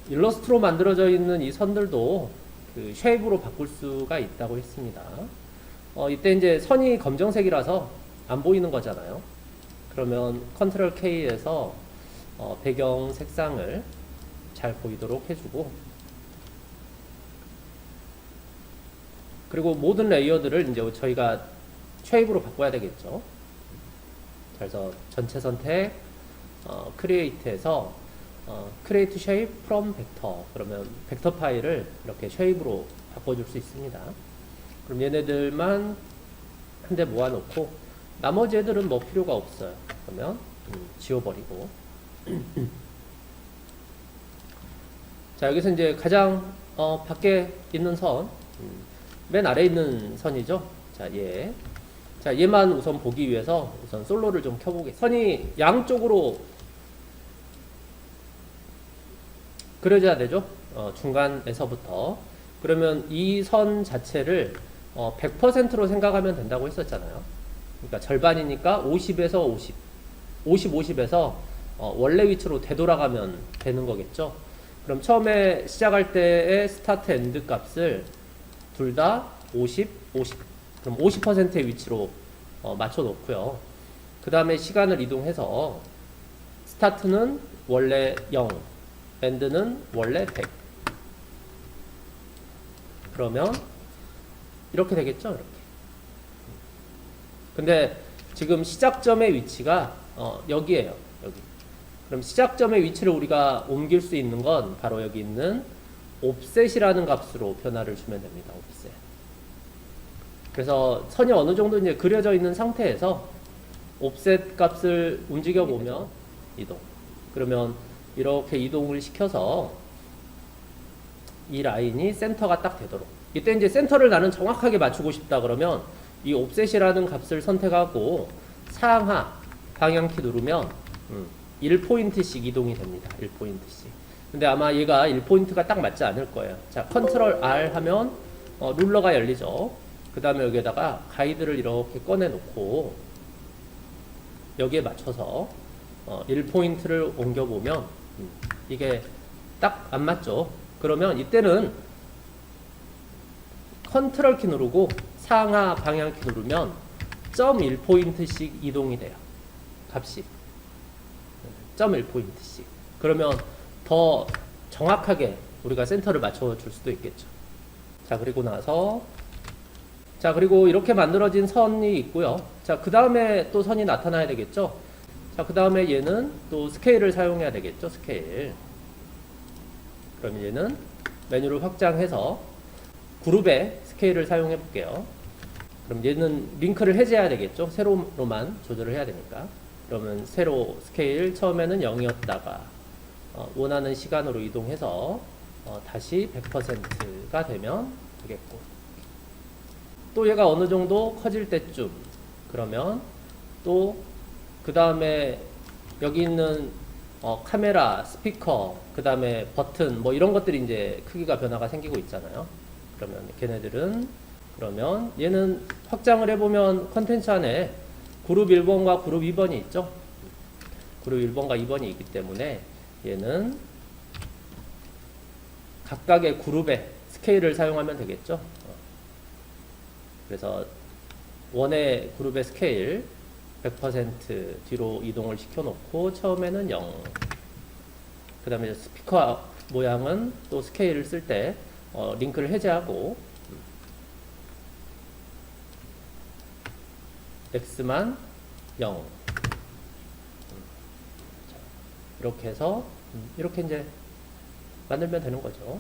일러스트로 만들어져 있는 이 선들도 그 쉐입으로 바꿀 수가 있다고 했습니다. 이때 이제 선이 검정색이라서 안 보이는 거잖아요. 그러면 컨트롤 K에서 배경 색상을 잘 보이도록 해주고, 그리고 모든 레이어들을 이제 저희가 쉐입으로 바꿔야 되겠죠. 그래서 전체 선택, 크리에이트에서 create shape from vector, 그러면 벡터 파일을 이렇게 쉐입으로 바꿔줄 수 있습니다. 그럼 얘네들만 한 대 모아놓고 나머지 애들은 뭐 필요가 없어요. 그러면 지워버리고 자, 여기서 이제 가장 밖에 있는 선, 맨 아래 있는 선이죠. 자, 얘만 우선 보기 위해서 우선 솔로를 좀 켜보겠습니다. 선이 양쪽으로 그려져야 되죠. 중간에서부터. 그러면 이 선 자체를 100%로 생각하면 된다고 했었잖아요. 그러니까 절반이니까 50에서 50, 50, 50에서 원래 위치로 되돌아가면 되는 거겠죠. 그럼 처음에 시작할 때의 스타트 엔드 값을 둘 다 50, 50. 그럼 50%의 위치로 맞춰 놓고요. 그 다음에 시간을 이동해서 스타트는 원래 0, 엔드는 원래 100. 그러면 이렇게 되겠죠, 이렇게. 근데 지금 시작점의 위치가 여기에요, 여기. 그럼 시작점의 위치를 우리가 옮길 수 있는 건 바로 여기 있는 옵셋이라는 값으로 변화를 주면 됩니다. 옵셋. 그래서 선이 어느 정도 이제 그려져 있는 상태에서 옵셋 값을 움직여 보면 이동. 그러면 이렇게 이동을 시켜서 이 라인이 센터가 딱 되도록. 이때 이제 센터를 나는 정확하게 맞추고 싶다 그러면 이 옵셋이라는 값을 선택하고 상하 방향키 누르면 1포인트씩 이동이 됩니다. 1포인트씩. 근데 아마 얘가 1포인트가 딱 맞지 않을 거예요. 자, 컨트롤 R 하면 룰러가 열리죠. 그 다음에 여기에다가 가이드를 이렇게 꺼내 놓고 여기에 맞춰서 1포인트를 옮겨보면 이게 딱 안 맞죠. 그러면 이때는 컨트롤 키 누르고 상하 방향 키 누르면 0.1포인트씩 이동이 돼요. 값이 0.1포인트씩. 그러면 더 정확하게 우리가 센터를 맞춰줄 수도 있겠죠. 자, 그리고 나서 그리고 이렇게 만들어진 선이 있고요. 자, 그 다음에 또 선이 나타나야 되겠죠. 자, 그 다음에 얘는 또 스케일을 사용해야 되겠죠. 스케일. 그럼 얘는 메뉴를 확장해서 그룹의 스케일을 사용해 볼게요. 그럼 얘는 링크를 해제해야 되겠죠. 세로로만 조절을 해야 되니까. 그러면 세로 스케일 처음에는 0이었다가 원하는 시간으로 이동해서 다시 100%가 되면 되겠고, 또 얘가 어느 정도 커질 때쯤 그러면 또 그 다음에 여기 있는 카메라, 스피커, 그 다음에 버튼 뭐 이런 것들이 이제 크기가 변화가 생기고 있잖아요. 그러면 걔네들은, 그러면 얘는 확장을 해보면 컨텐츠 안에 그룹 1번과 그룹 2번이 있죠. 그룹 1번과 2번이 있기 때문에 얘는 각각의 그룹의 스케일을 사용하면 되겠죠. 그래서 원의 그룹의 스케일 100% 뒤로 이동을 시켜놓고 처음에는 0. 그 다음에 스피커 모양은 또 스케일을 쓸 때 링크를 해제하고 X만 0. 이렇게 해서 이렇게 이제 만들면 되는 거죠.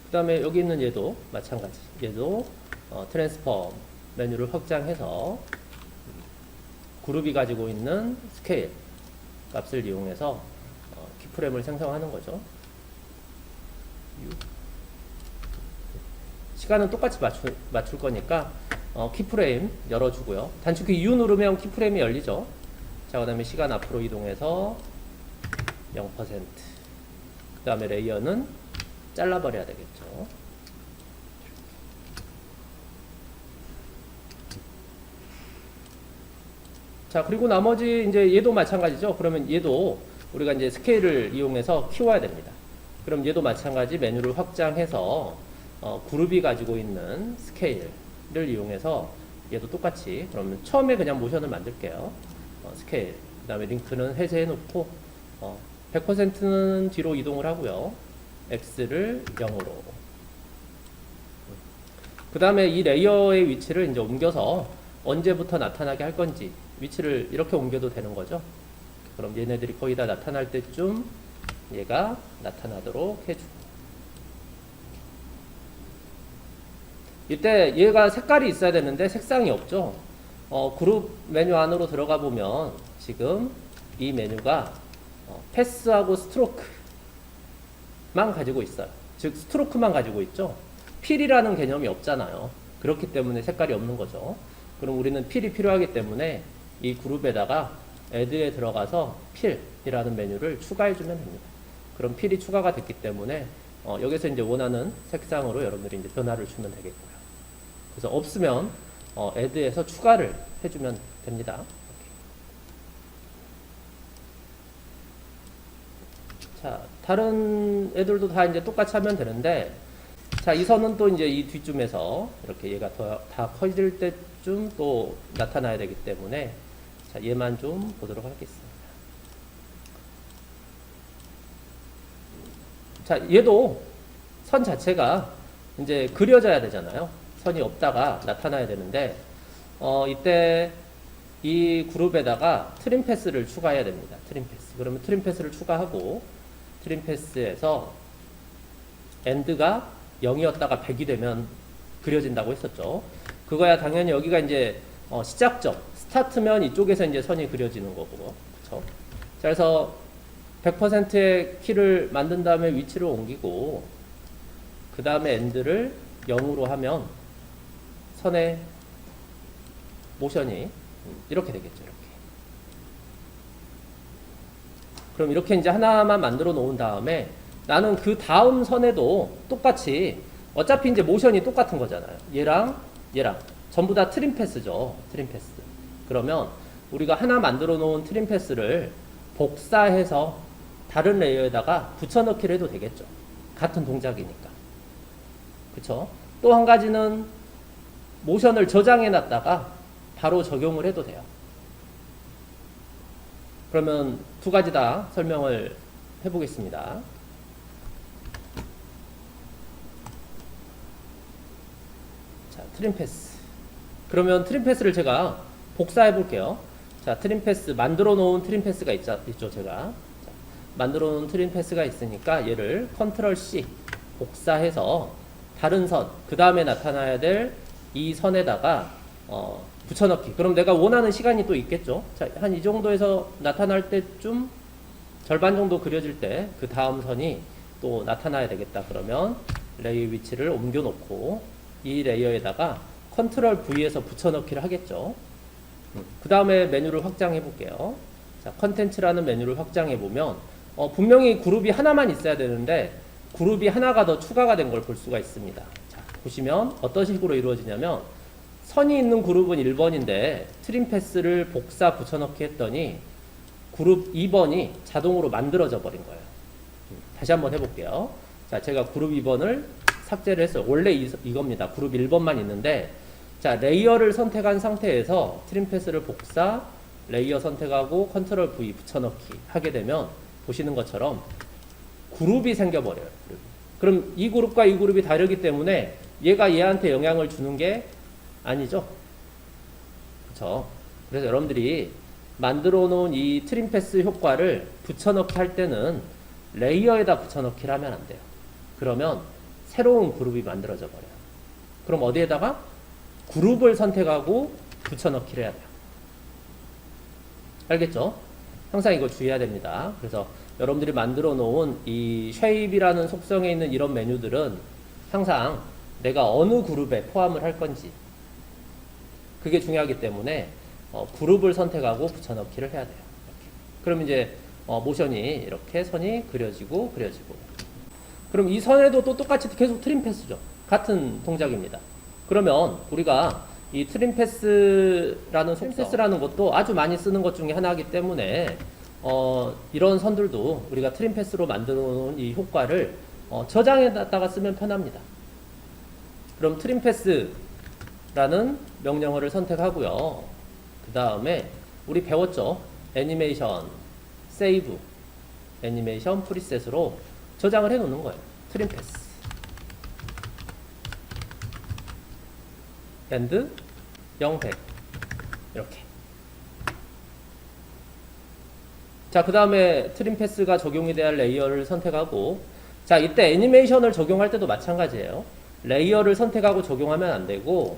그 다음에 여기 있는 얘도 마찬가지. 얘도 트랜스폼 메뉴를 확장해서 그룹이 가지고 있는 스케일 값을 이용해서 키프레임을 생성하는 거죠. 시간은 똑같이 맞출 거니까 키프레임 열어주고요. 단축키 U 누르면 키프레임이 열리죠. 자, 그 다음에 시간 앞으로 이동해서 0%. 다음에 레이어는 잘라버려야 되겠죠. 자, 그리고 나머지 이제 얘도 마찬가지죠. 그러면 얘도 우리가 이제 스케일을 이용해서 키워야 됩니다. 그럼 얘도 마찬가지 메뉴를 확장해서 그룹이 가지고 있는 스케일을 이용해서 얘도 똑같이 그러면 처음에 그냥 모션을 만들게요. 스케일, 그 다음에 링크는 해제해 놓고 100%는 뒤로 이동을 하고요. X를 0으로. 그 다음에 이 레이어의 위치를 이제 옮겨서 언제부터 나타나게 할 건지 위치를 이렇게 옮겨도 되는 거죠. 그럼 얘네들이 거의 다 나타날 때쯤 얘가 나타나도록 해주고, 이때 얘가 색깔이 있어야 되는데 색상이 없죠. 그룹 메뉴 안으로 들어가 보면 지금 이 메뉴가 패스하고 스트로크만 가지고 있어요. 즉 스트로크만 가지고 있죠. 필이라는 개념이 없잖아요. 그렇기 때문에 색깔이 없는 거죠. 그럼 우리는 필이 필요하기 때문에 이 그룹에다가 add에 들어가서 필이라는 메뉴를 추가해 주면 됩니다. 그럼 필이 추가가 됐기 때문에 여기서 이제 원하는 색상으로 여러분들이 이제 변화를 주면 되겠고요. 그래서 없으면 add에서 추가를 해주면 됩니다. 자, 다른 애들도 다 이제 똑같이 하면 되는데, 자, 이 선은 또 이제 이 뒤쯤에서 이렇게 얘가 다 커질 때쯤 또 나타나야 되기 때문에, 자, 얘만 좀 보도록 하겠습니다. 자, 얘도 선 자체가 이제 그려져야 되잖아요. 선이 없다가 나타나야 되는데, 이때 이 그룹에다가 트림 패스를 추가해야 됩니다. 트림 패스. 그러면 트림 패스를 추가하고, 트림 패스에서 end가 0이었다가 100이 되면 그려진다고 했었죠. 그거야 당연히 여기가 이제 시작점, 스타트면 이쪽에서 이제 선이 그려지는 거고, 그렇죠? 자, 그래서 100%의 키를 만든 다음에 위치를 옮기고, 그 다음에 end를 0으로 하면 선의 모션이 이렇게 되겠죠. 이렇게. 그럼 이렇게 이제 하나만 만들어 놓은 다음에 나는 그 다음 선에도 똑같이 어차피 이제 모션이 똑같은 거잖아요. 얘랑 전부 다 트림 패스죠. 트림 패스. 그러면 우리가 하나 만들어 놓은 트림 패스를 복사해서 다른 레이어에다가 붙여넣기를 해도 되겠죠. 같은 동작이니까. 그쵸? 또 한 가지는 모션을 저장해 놨다가 바로 적용을 해도 돼요. 그러면 두 가지 다 설명을 해보겠습니다. 자, 트림 패스. 그러면 트림 패스를 제가 복사해 볼게요. 자, 트림 패스, 만들어 놓은 트림 패스가 있죠, 제가. 자, 만들어 놓은 트림 패스가 있으니까 얘를 컨트롤 C 복사해서 다른 선, 그 다음에 나타나야 될 이 선에다가 붙여넣기. 그럼 내가 원하는 시간이 또 있겠죠. 자, 한 이 정도에서 나타날 때쯤 절반 정도 그려질 때 그 다음 선이 또 나타나야 되겠다. 그러면 레이어 위치를 옮겨 놓고 이 레이어에다가 컨트롤 V에서 붙여넣기를 하겠죠. 그 다음에 메뉴를 확장해 볼게요. 자, 컨텐츠라는 메뉴를 확장해 보면 분명히 그룹이 하나만 있어야 되는데 그룹이 하나가 더 추가가 된 걸 볼 수가 있습니다. 자, 보시면 어떤 식으로 이루어지냐면 선이 있는 그룹은 1번인데 트림 패스를 복사 붙여넣기 했더니 그룹 2번이 자동으로 만들어져 버린 거예요. 다시 한번 해볼게요. 자, 제가 그룹 2번을 삭제를 했어요. 원래 이겁니다. 그룹 1번만 있는데, 자, 레이어를 선택한 상태에서 트림 패스를 복사, 레이어 선택하고 컨트롤 V 붙여넣기 하게 되면 보시는 것처럼 그룹이 생겨버려요. 그럼 이 그룹과 이 그룹이 다르기 때문에 얘가 얘한테 영향을 주는 게 아니죠. 그렇죠? 그래서 여러분들이 만들어 놓은 이 트림 패스 효과를 붙여넣기 할 때는 레이어에다 붙여넣기를 하면 안 돼요. 그러면 새로운 그룹이 만들어져 버려요. 그럼 어디에다가? 그룹을 선택하고 붙여넣기를 해야 돼요. 알겠죠? 항상 이거 주의해야 됩니다. 그래서 여러분들이 만들어 놓은 이 쉐입이라는 속성에 있는 이런 메뉴들은 항상 내가 어느 그룹에 포함을 할 건지 그게 중요하기 때문에 그룹을 선택하고 붙여넣기를 해야 돼요. 이렇게. 그럼 이제 모션이 이렇게 선이 그려지고 그럼 이 선에도 또 똑같이 계속 트림 패스죠. 같은 동작입니다. 그러면 우리가 이 트림 패스라는 것도 아주 많이 쓰는 것 중에 하나이기 때문에 이런 선들도 우리가 트림 패스로 만들어 놓은 이 효과를 저장해놨다가 쓰면 편합니다. 그럼 트림 패스라는 명령어를 선택하고요. 그 다음에 우리 배웠죠? 애니메이션, 세이브, 애니메이션 프리셋으로 저장을 해 놓는 거예요. 트림 패스. 밴드 0획 이렇게. 자, 그 다음에 트림 패스가 적용이 돼야 할 레이어를 선택하고, 자, 이때 애니메이션을 적용할 때도 마찬가지예요. 레이어를 선택하고 적용하면 안 되고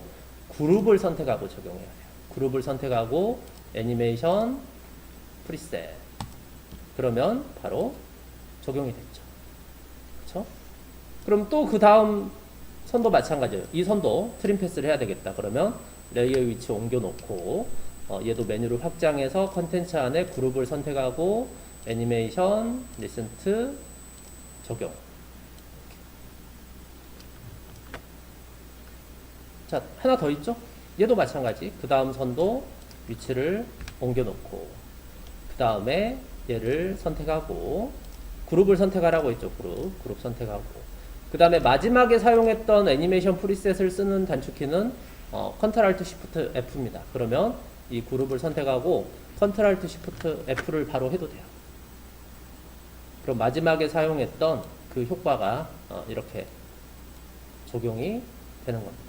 그룹을 선택하고 적용해야 돼요. 그룹을 선택하고 애니메이션 프리셋. 그러면 바로 적용이 됐죠. 그렇죠? 그럼 또 그 다음 선도 마찬가지예요. 이 선도 트림 패스를 해야 되겠다. 그러면 레이어 위치 옮겨 놓고 얘도 메뉴를 확장해서 컨텐츠 안에 그룹을 선택하고 애니메이션 리센트 적용. 자, 하나 더 있죠? 얘도 마찬가지. 그 다음 선도 위치를 옮겨 놓고 그 다음에 얘를 선택하고 그룹을 선택하라고 했죠. 그룹 선택하고 그 다음에 마지막에 사용했던 애니메이션 프리셋을 쓰는 단축키는 컨트롤 알트 시프트 F입니다. 그러면 이 그룹을 선택하고 컨트롤 알트 시프트 F를 바로 해도 돼요. 그럼 마지막에 사용했던 그 효과가 이렇게 적용이 되는 겁니다.